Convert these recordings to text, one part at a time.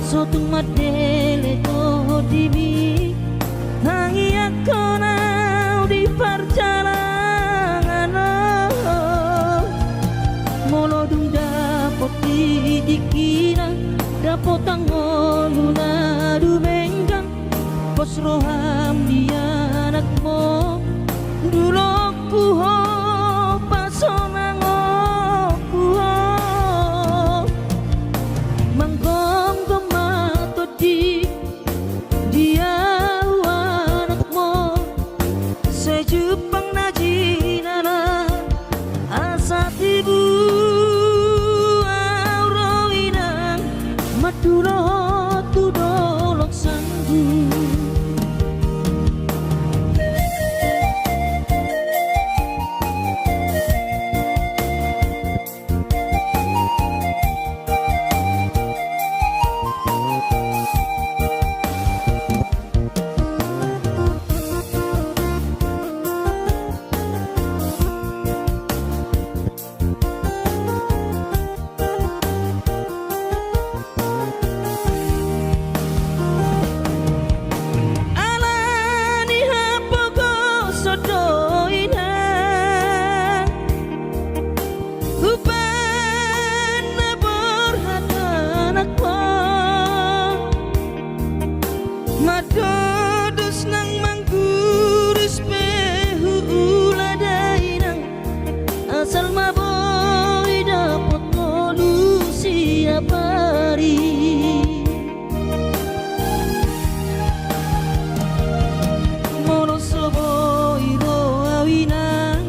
sotung madele to dimi tangi aku nau di perjalanan molo dung dapot di dikina dapot tangoluna dumenggang pos roham dia anakmu dulu ku ho pasonang ku ho manggong gemato di dia anakmu sejupang najinana asa tibu auroinang madulo tudolok sanggu. Madodos nang mangguris pehu uladainang asal maboy dapot molu siap hari molo soboy roawinang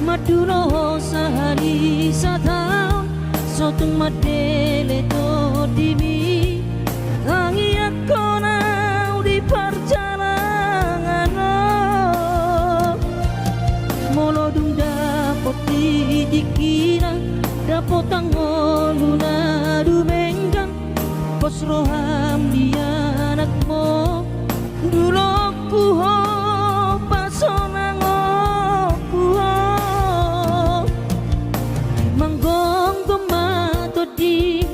maduno sahari satang sotung madele to dimi tangi aku di perjalanan molo dung dapot di dikina dapot tangoluna dumenggang pos roham dia anakmu dulu ku ho pasonang ku ho manggong gemato di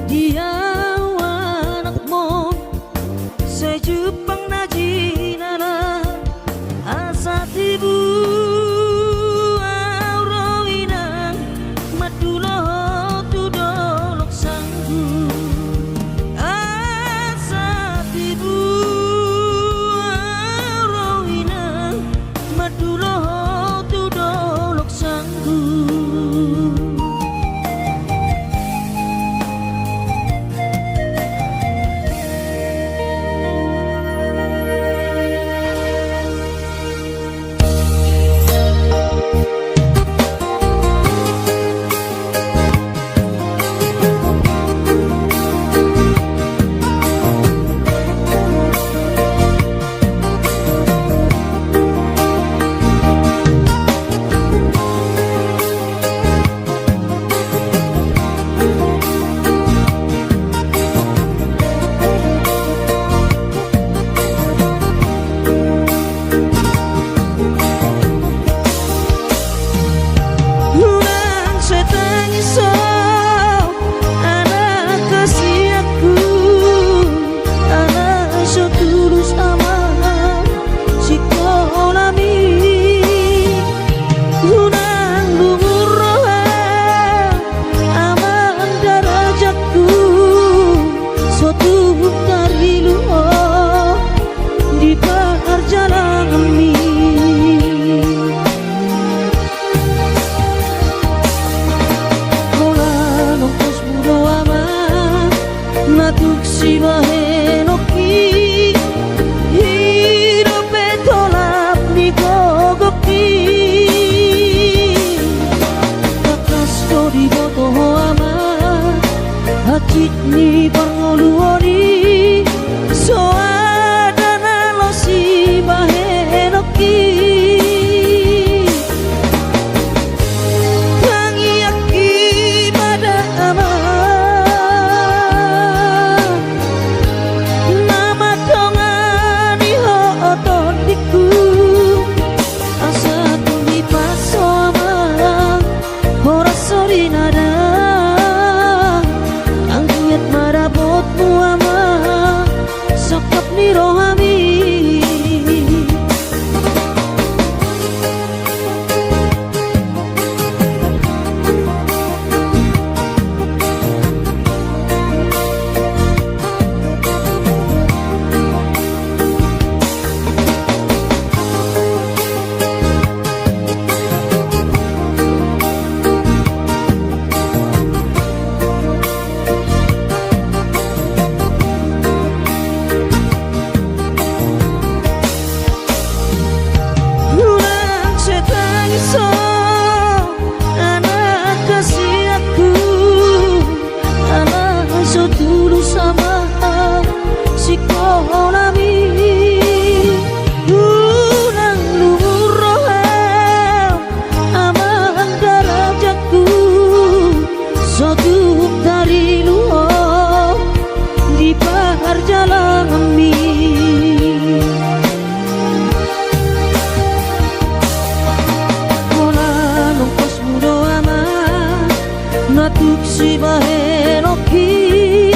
dia sejupang najinana asa tibu auroinang madulo tudolok sanggu asa tibu auroinang madulo tudolok sanggu. Ni pangoluoni soadana lo si bahenoki tangi aki pada ama nama tongani ho otondiku asa tumi paso ama hora sori nada marabot mo sama si konami unang lurohem amang darajatku sotuk dari luho di bahar jalan mi natuk si bahenoki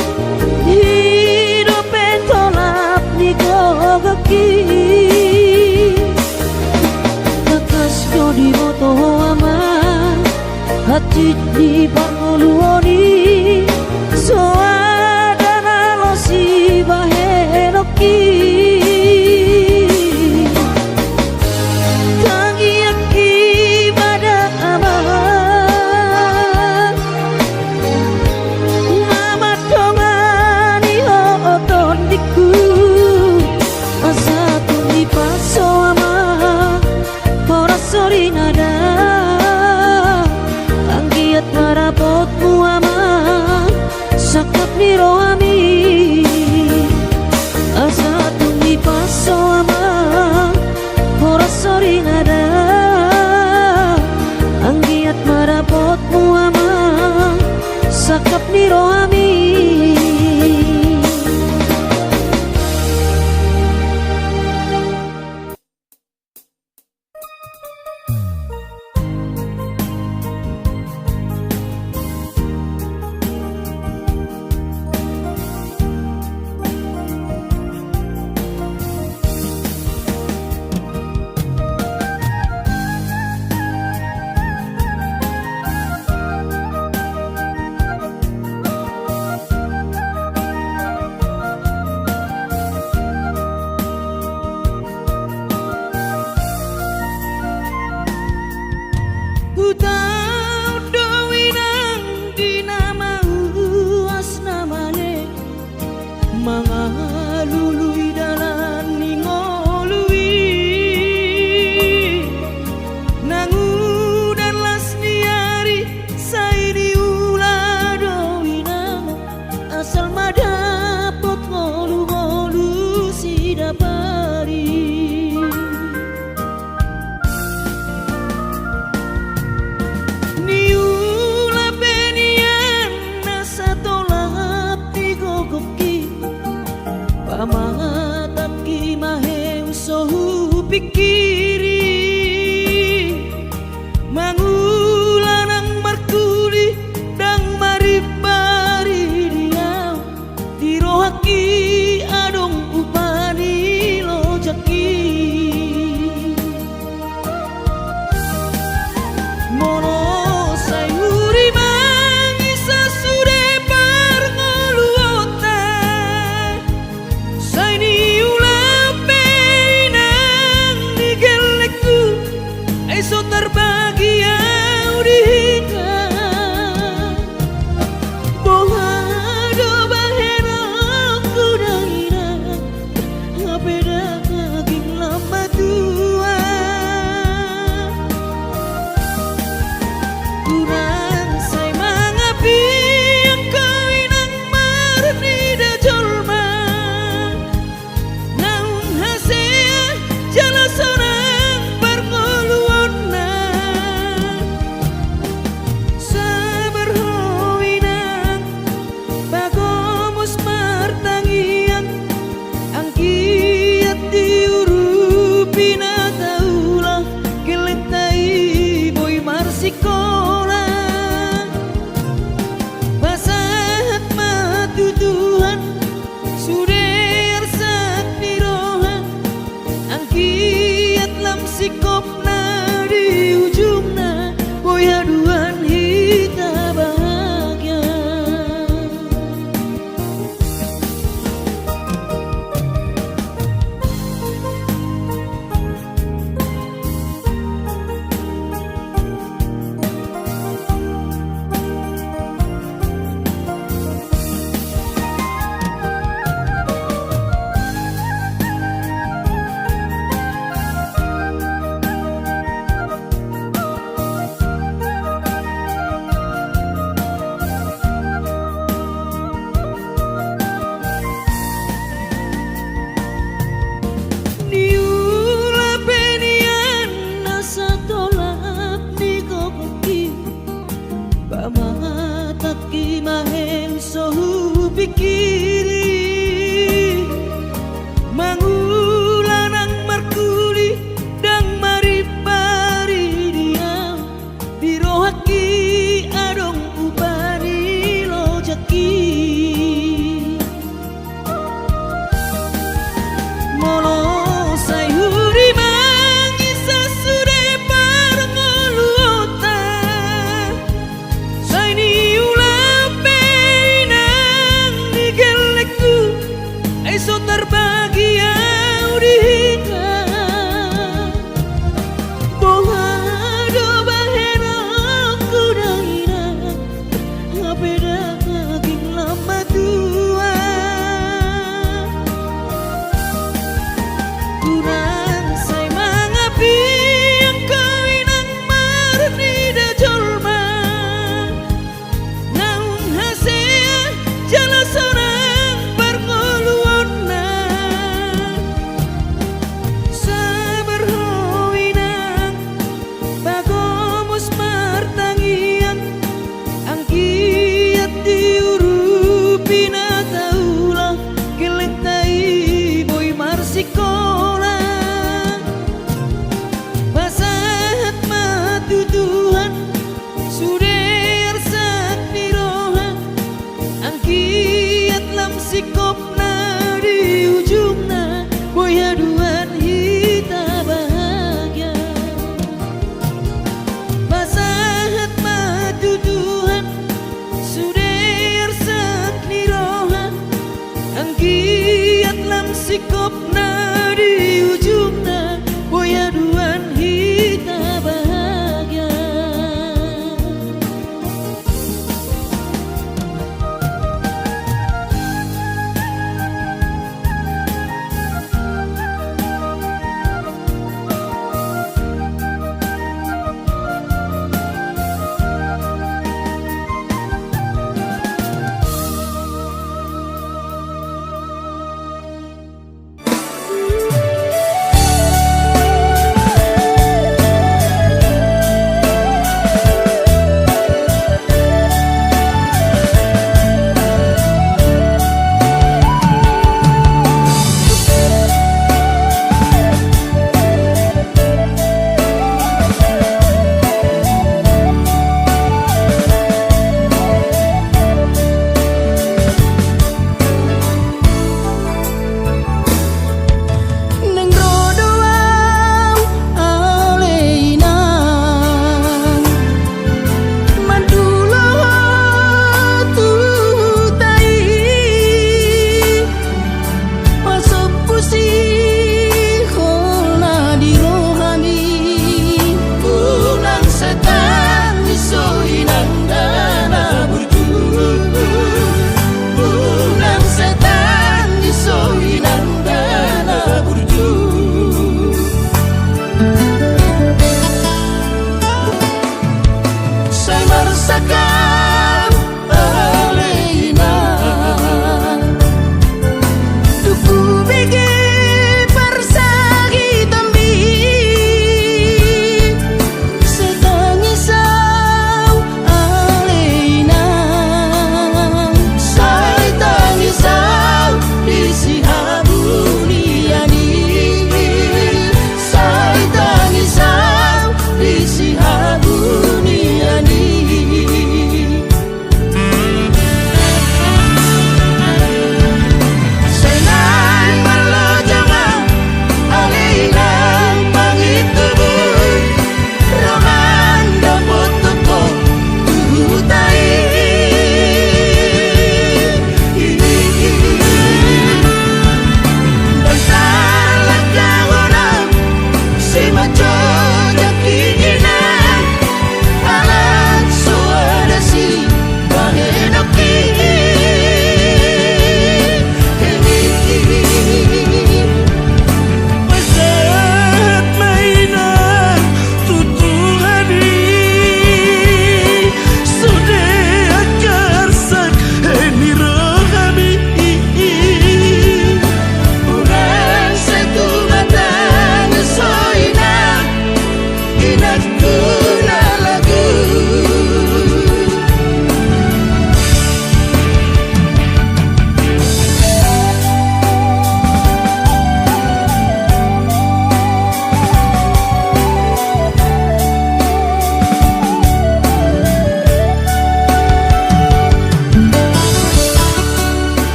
hidup entolap ni gogaki kakas ko di moto ama hati di pangoluoni so ada nalo si bahenoki tangi aki pada ama sorry nada anggiat marapotmu ama sakap ni roami asa tunggi paso ama ora sorry nada anggiat marapotmu ama sakap ni roami mangalului dalan ningolui nangudan las niari saidi ula doina asal madapot ngolu-ngolu si dapari ni ula benian nasa tolap digogoki pamatap ki mahe usohu pikiri mangulanang markuli dang maribari dia dirohaki adong upani lojaki mono sayuri mangisa sude parngoluote saini ulape nang dige sikopna di ujungna boy haduan hita bahagia. Basahat matuduhan suder sak nirohan angkiat lam sikopna di ujungna boy haduan hita bahagia.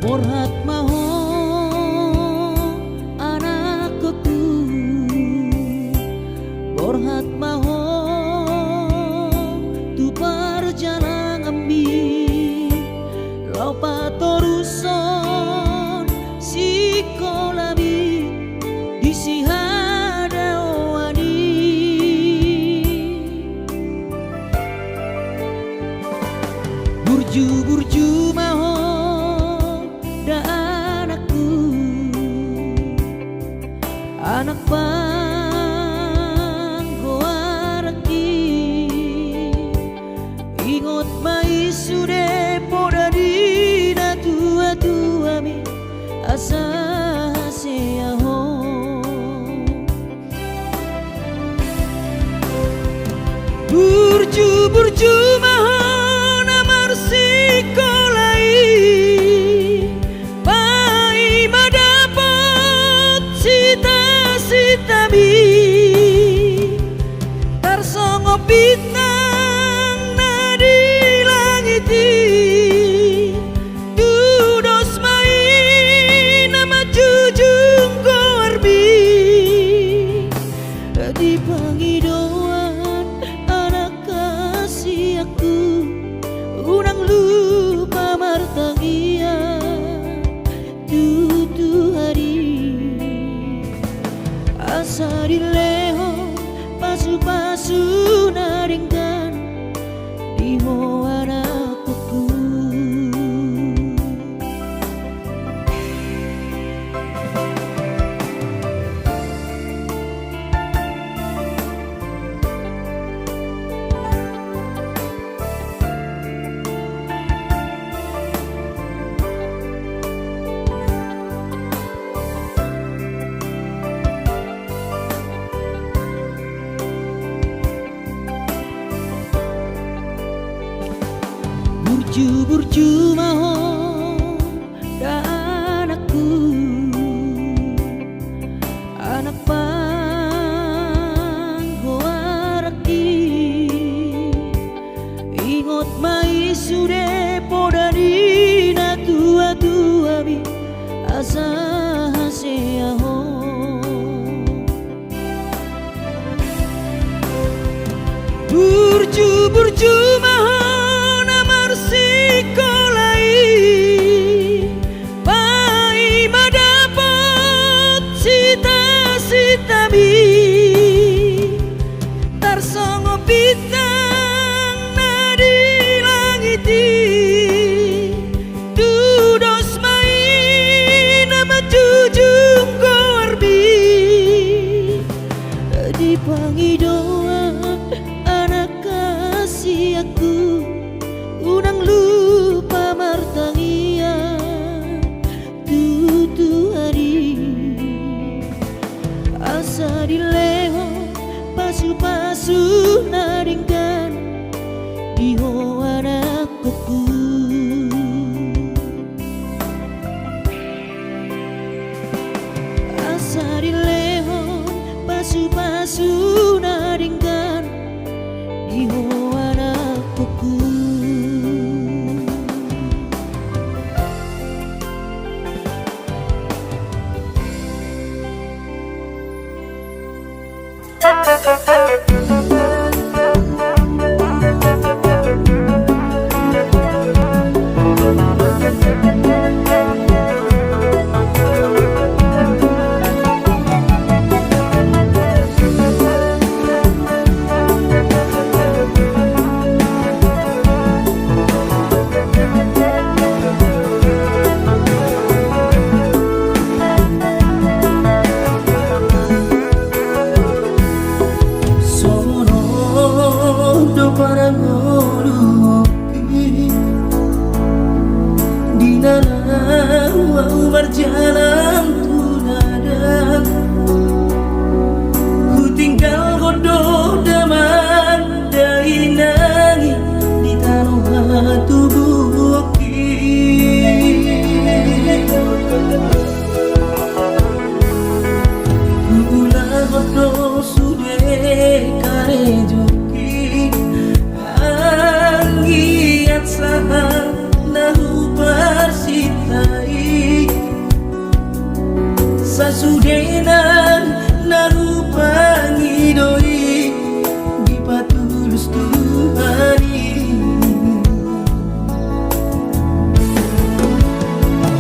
Borhat maho anakku, borhat maho tu perjalanan ambi lau patoruson sikolabi disihada wani burju maho da anakku, anak panggoaraki ingot mai sude poda dina tua mi asa seaho burju maho namar sikolai pai madapot sita-sitami tarsongo bintang nadi langiti dudos mai nama jujung korbi di pangidauan anak kasih aku unang lupa martangia tutu hari asa dileho pasu-pasu naringkan di anakku. Burju maho da anakku, anak panggoaraki ingot mai sude poda dina tua mi asa seaho burju maho sikolai pai madapot sita-sitami tarsongo bintang nadi langiti dudos mai nama jujung korbi di pangidauan anak kasih aku unang lupa martangia tutu hari asa dileho pasu-pasu naringkan di anakku. Asa dileho pasu-pasu naringkan di anakku. Berjalan tunadan ku tinggal godoh daman dari nangis di tanah tubuh gula godoh sude kare joki anggiat saha nahu persitai Sasudenan narupangi doi di patulus Tuhani.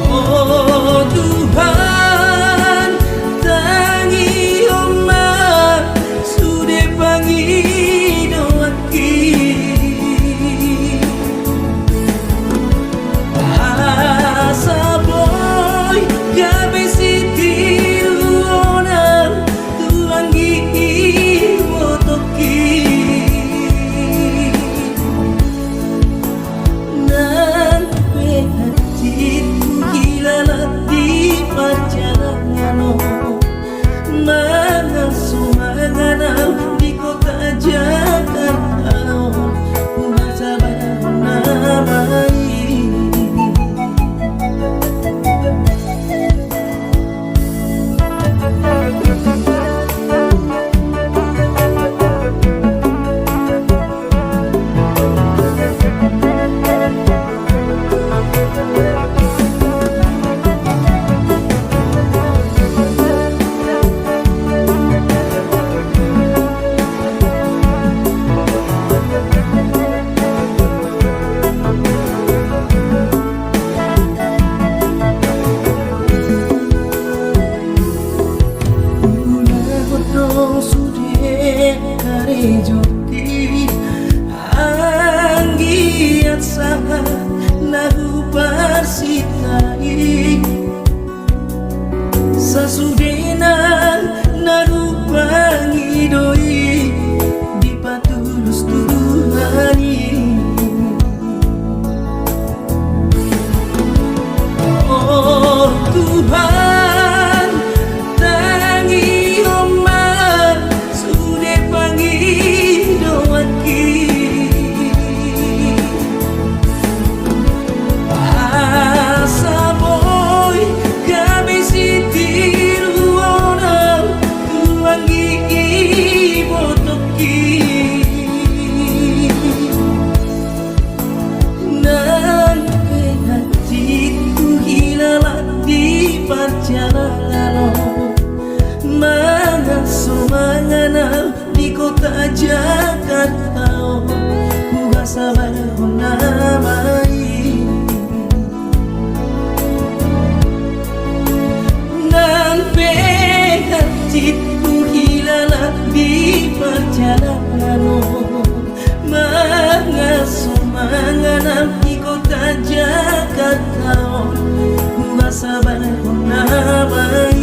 Oh Tuhan, tangi omah sude pangi doaki. Asa boy gabe siti luona tuangi motoki. Nan penatiku hilang di perjalanan, mana sumanganal di kota Jakarta, masa namai. Joki anggiat sangat lagu persitai sasudenan lagu pangidoi di patulus Tuhani. Oh Tuhan, tangi omah sude pangi doaki. Asa boy gabe siti luona tuangi botoki. Nan hatiku hilang di perjalanan, mana sumanganal di kota Jakarta, kuasa namai. Nan hatiku hilang di perjalanan, mana sumanganal di kota Jakarta, kuasa namai.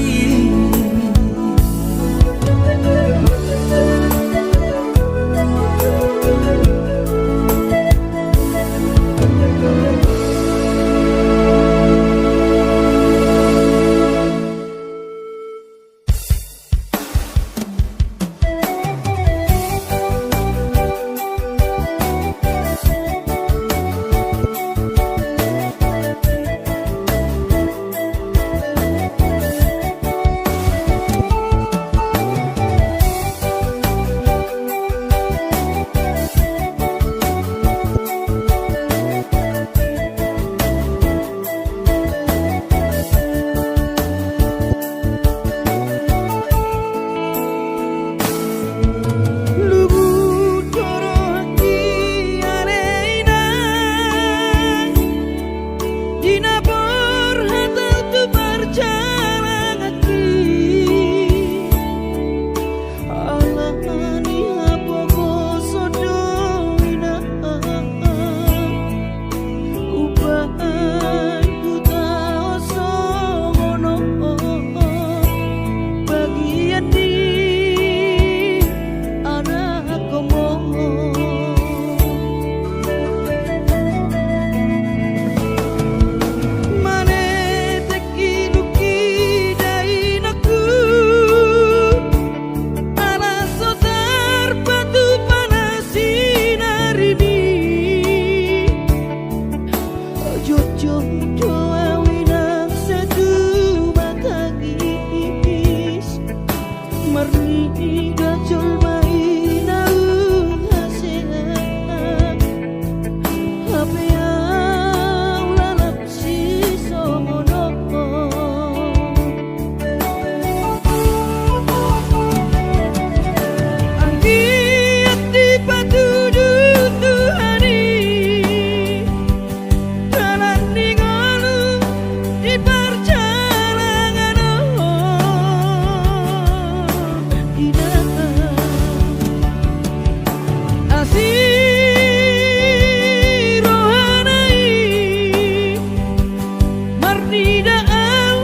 nidaan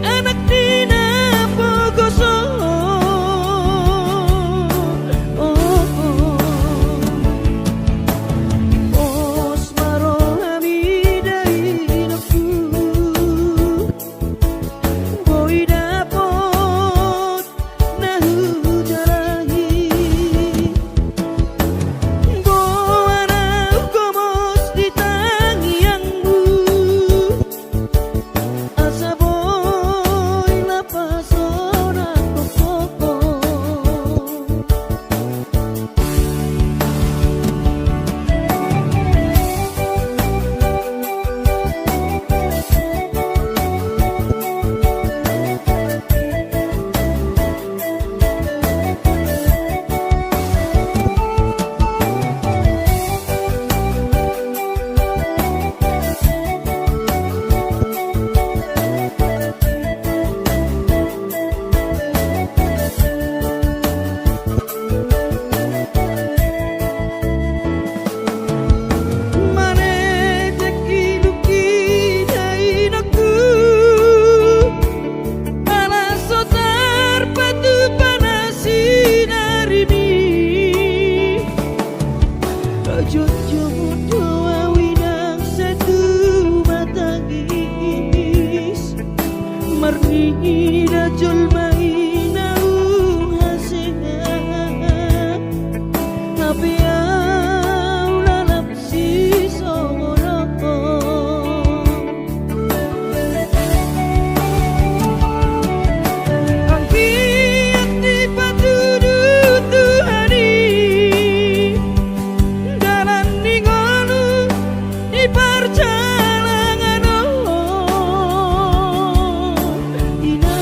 anak dina pogoso. Os marohami dainaku boy dapot nahu jarahi goana gomos di tangiangmu asa boy lapasona koko. Mane tekiluki dainaku alaso tarpatu panasi narini Jojo doa winang satu matangis marni dajol mainau hasengan tapi au lalap si songoroko. Angki akti patudu Tuhani dalan ningolu di perjalanan ina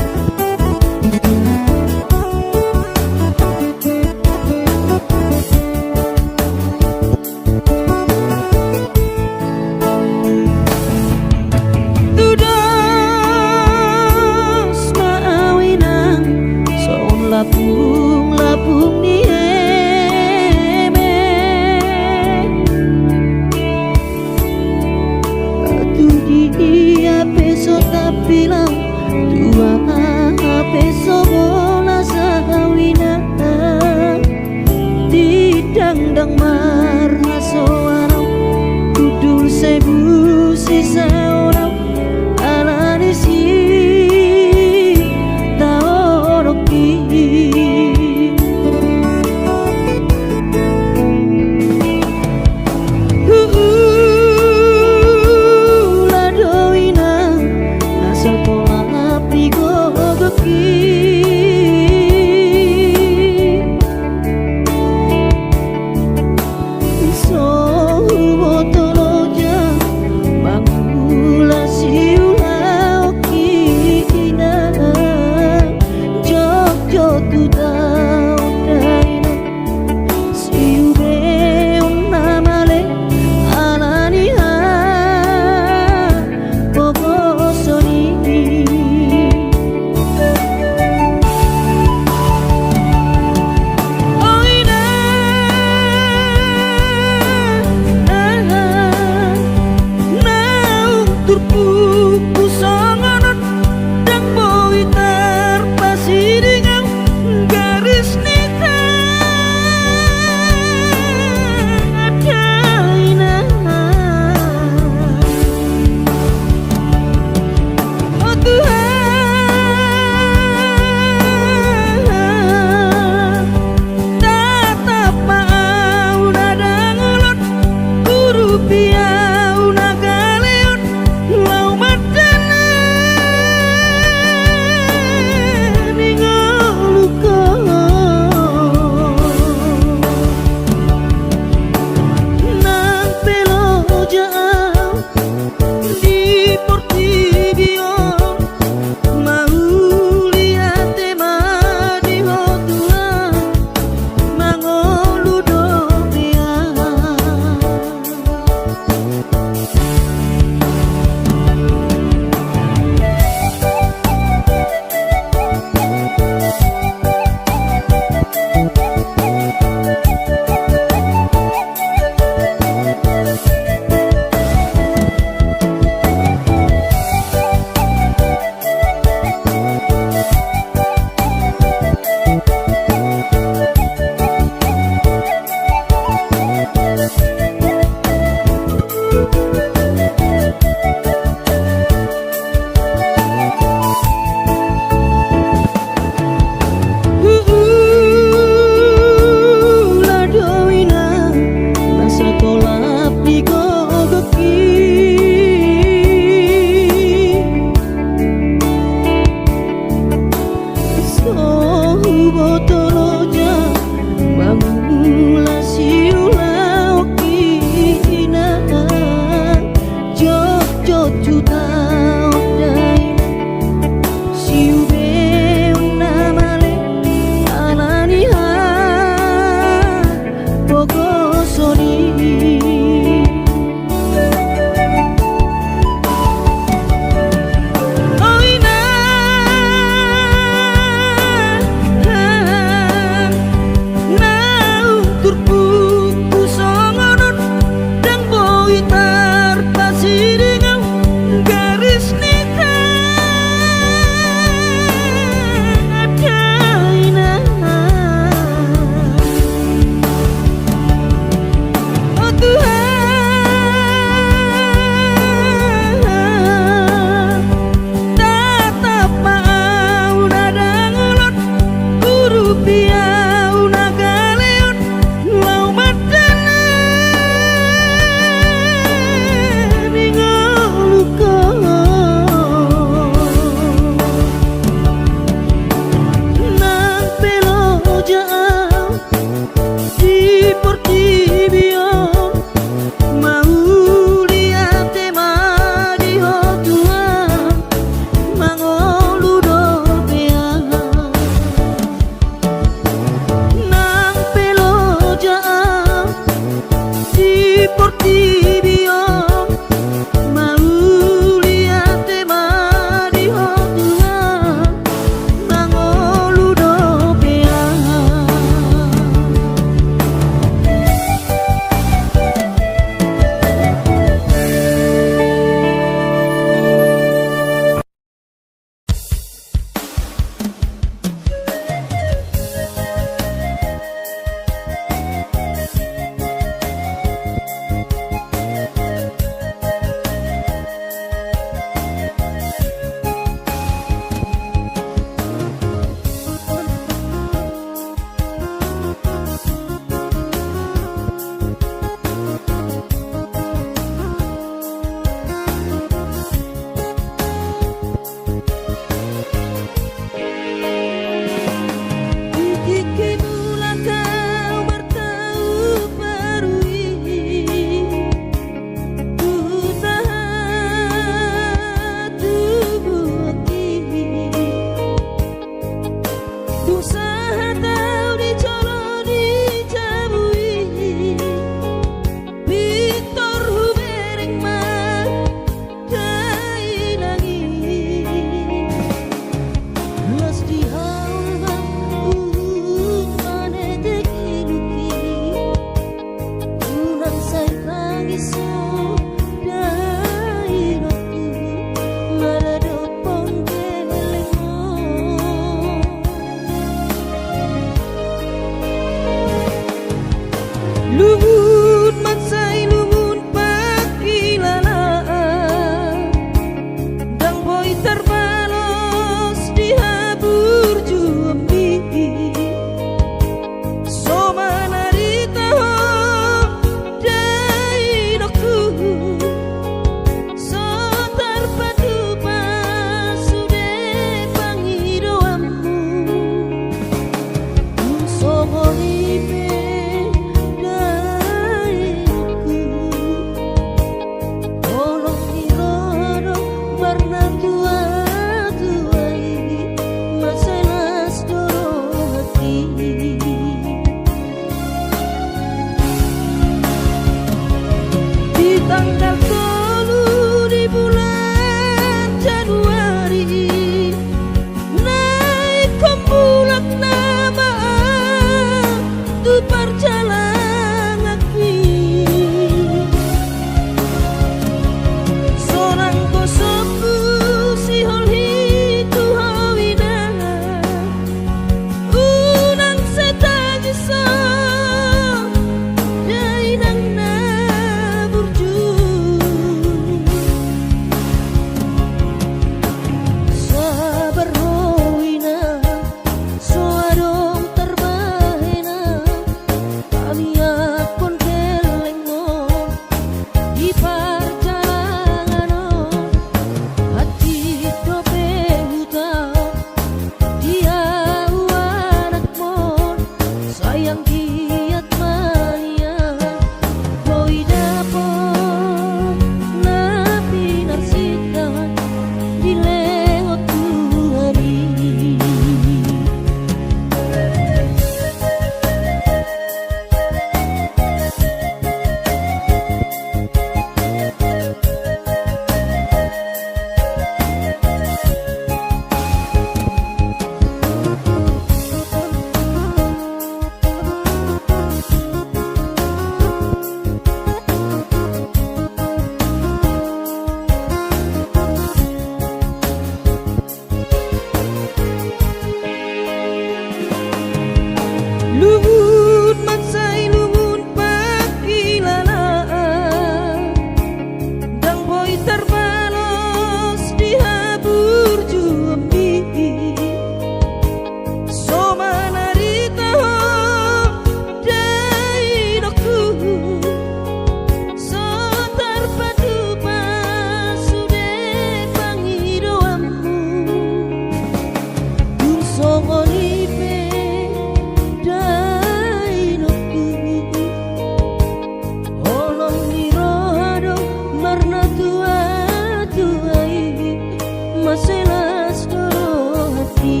selas loro hati.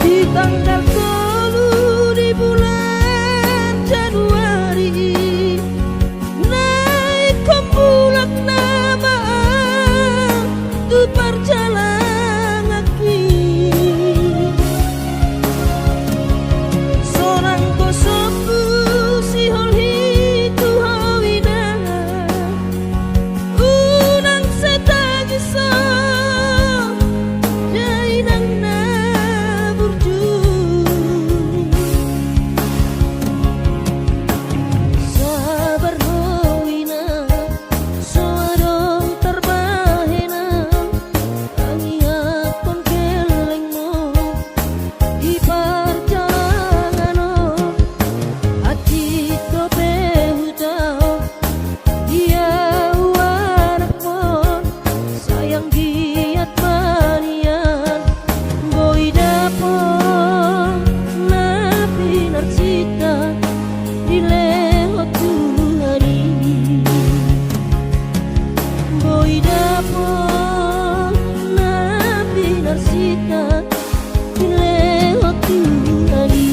Di tanggal 3 di bulan Januari naik kumpulan nama tu perjalanan kaki. Sorang kosoku si holhi tu hawina unang setagisa jainang na burju sabar hawina soadong terbahena angiat kon kelengmo di perjalanan hati ko behudau dia anak mon sayang giat manian boy dapon napi narsita di lewat tuhari boy dapon napi narsita di lewat tuhari.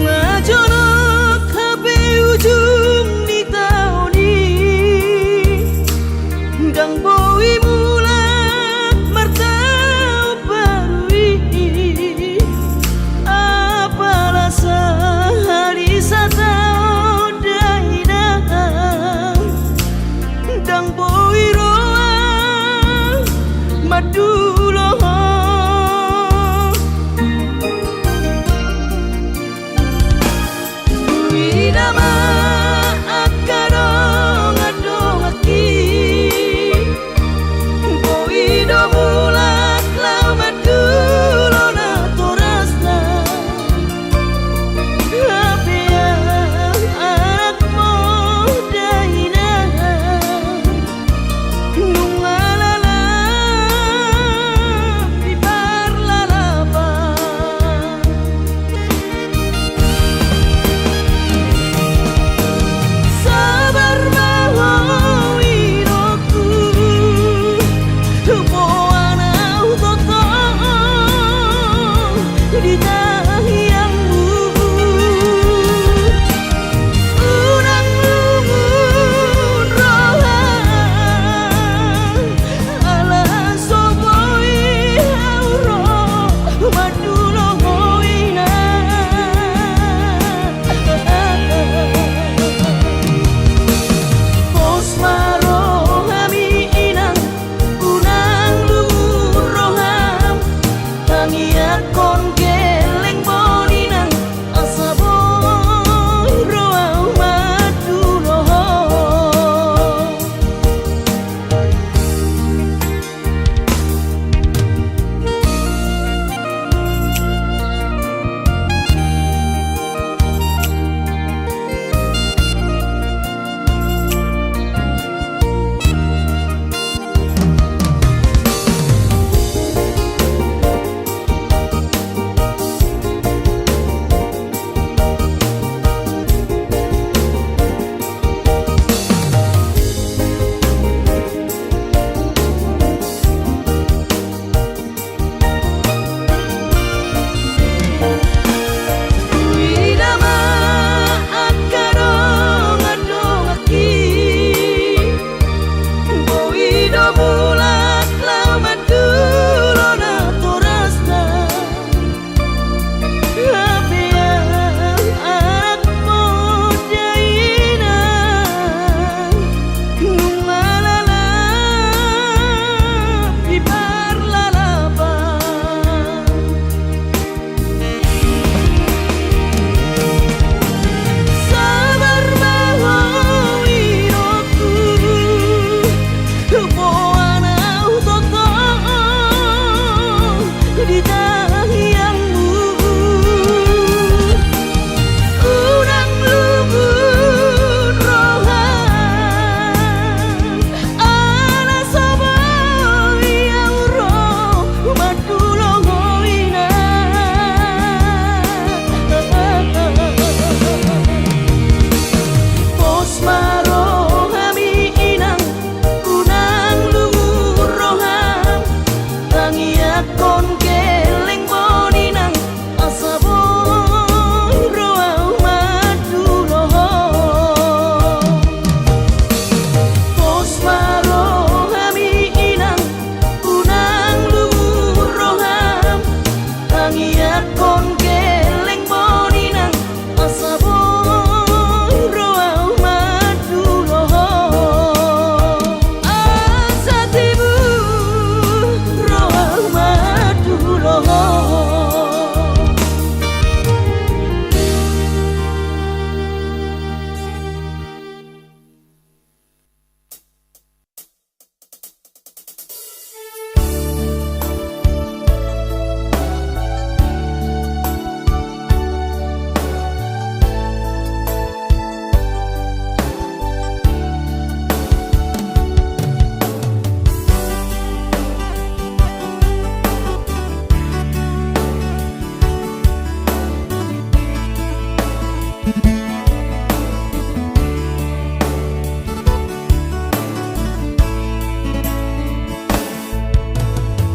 Ngajorok hape ujung di tahun ini dang boi mulak martau barui apalah sehari satau dahinang dang boi roa maduloh Widama akadong adong aki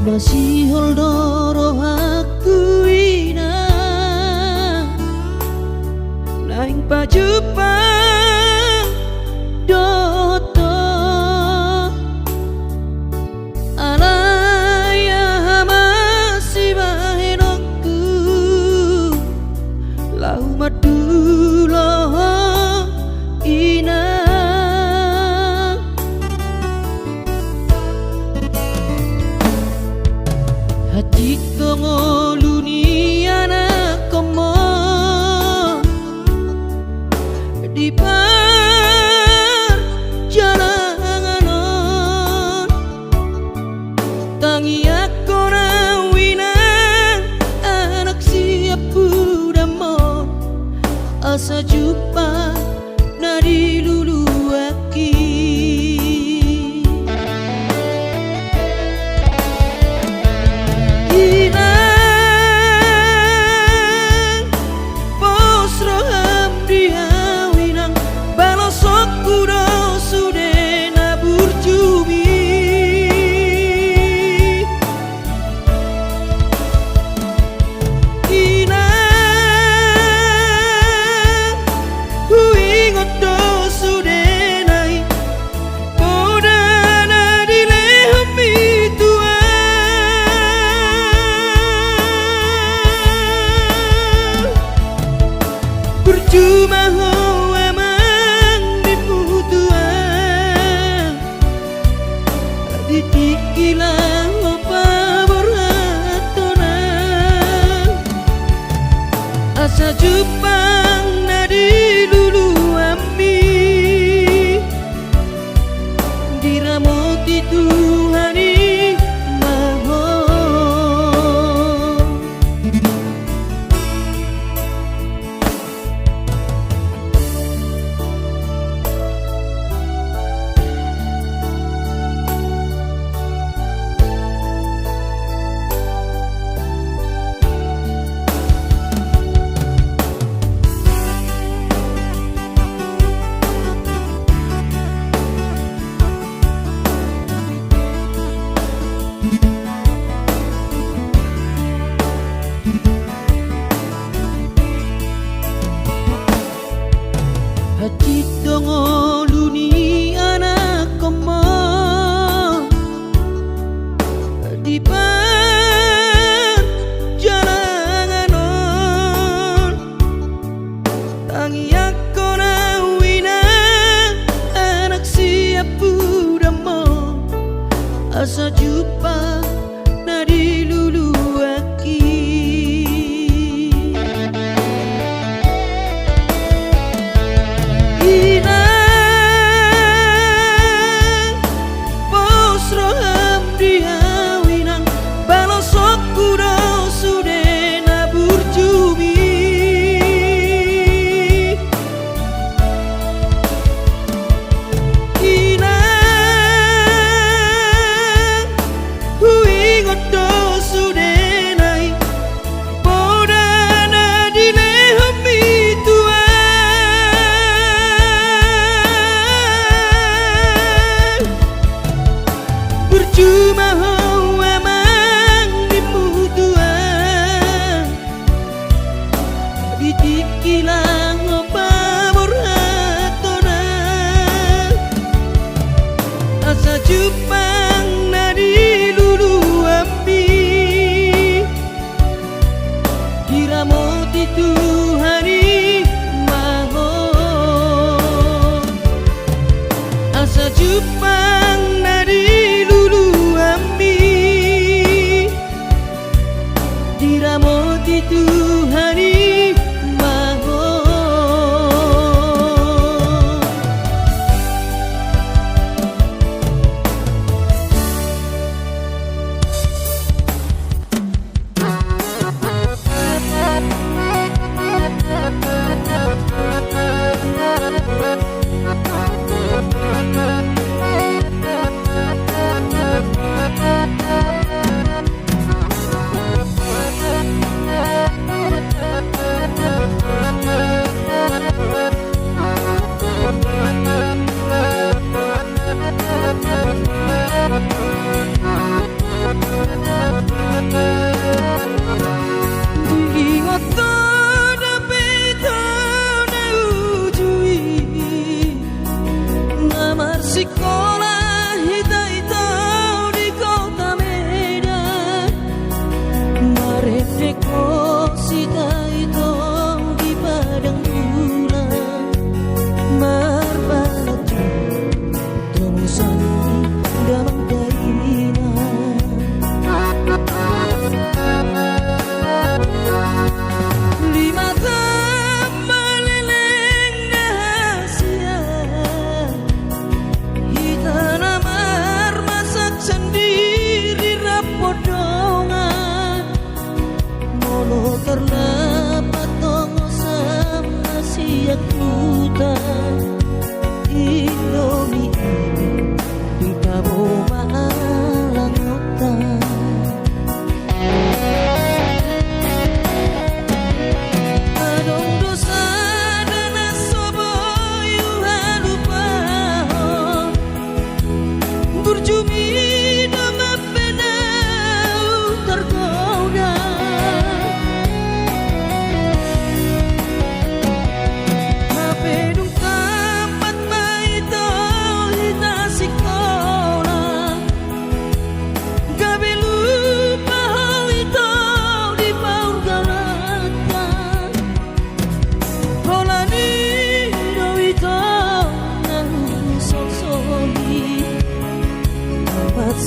masih holdoro aku ina naing pajupang doto alaya masih bahenokku lau madulo ina hati tongoluni anak komo di perjalanan tangi aku rawinang anak siap udamon asa jumpa nadi lulu aki cuma ho emang diputuan ditikilang opa beratonan asa jupang nadi lulu ami diramoti Tuhani hati tongoluni anak komo di perjalanan tangi aku rawinang anak siap udamon asa jumpa nadi lulu aki do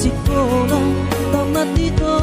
sekolah tamat itu